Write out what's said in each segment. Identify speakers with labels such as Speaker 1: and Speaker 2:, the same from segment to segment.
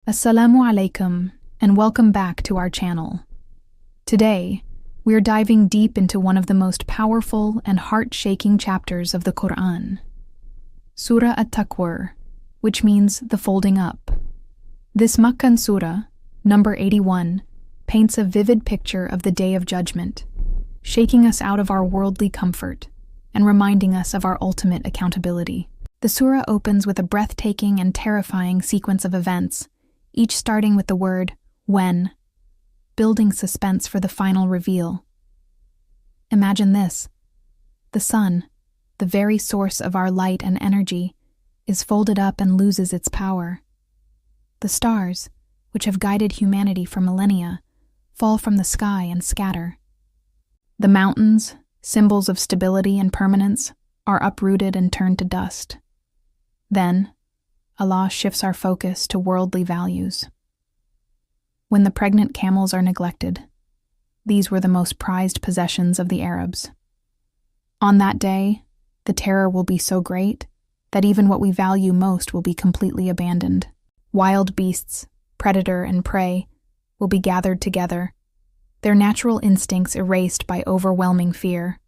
Speaker 1: Assalamu alaikum, and welcome back to our channel. Today, we're diving deep into one of the most powerful and heart-shaking chapters of the Qur'an, Surah At-Takwīr, which means the folding up. This Makkah surah, number 81, paints a vivid picture of the Day of Judgment, shaking us out of our worldly comfort and reminding us of our ultimate accountability. The surah opens with a breathtaking and terrifying sequence of events, each starting with the word when, building suspense for the final reveal. Imagine this. The sun, the very source of our light and energy, is folded up and loses its power. The stars, which have guided humanity for millennia, fall from the sky and scatter. The mountains, symbols of stability and permanence, are uprooted and turned to dust. Then, Allah shifts our focus to worldly values. When the pregnant camels are neglected, these were the most prized possessions of the Arabs. On that day, the terror will be so great that even what we value most will be completely abandoned. Wild beasts, predator and prey, will be gathered together, their natural instincts erased by overwhelming fear.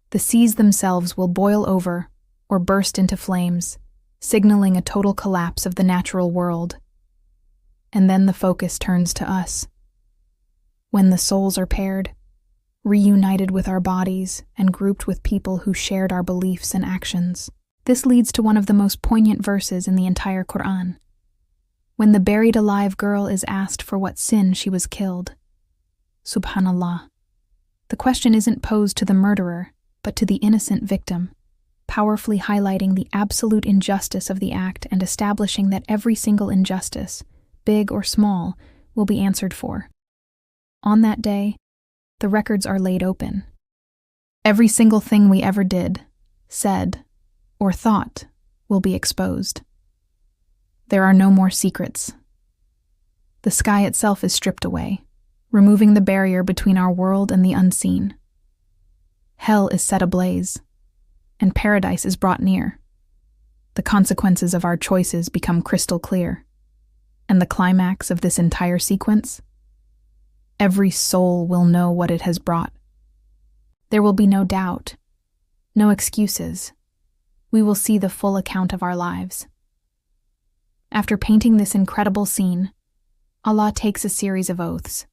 Speaker 1: The seas themselves will boil over or burst into flames, signaling a total collapse of the natural world. And then the focus turns to us. When the souls are paired, reunited with our bodies and grouped with people who shared our beliefs and actions. This leads to one of the most poignant verses in the entire Qur'an. When the buried alive girl is asked for what sin she was killed. Subhanallah. The question isn't posed to the murderer, but to the innocent victim, powerfully highlighting the absolute injustice of the act and establishing that every single injustice, big or small, will be answered for. On that day, the records are laid open. Every single thing we ever did, said, or thought will be exposed. There are no more secrets. The sky itself is stripped away, removing the barrier between our world and the unseen. Hell is set ablaze, and paradise is brought near. The consequences of our choices become crystal clear. And the climax of this entire sequence? Every soul will know what it has brought. There will be no doubt, no excuses. We will see the full account of our lives. After painting this incredible scene, Allah takes a series of oaths,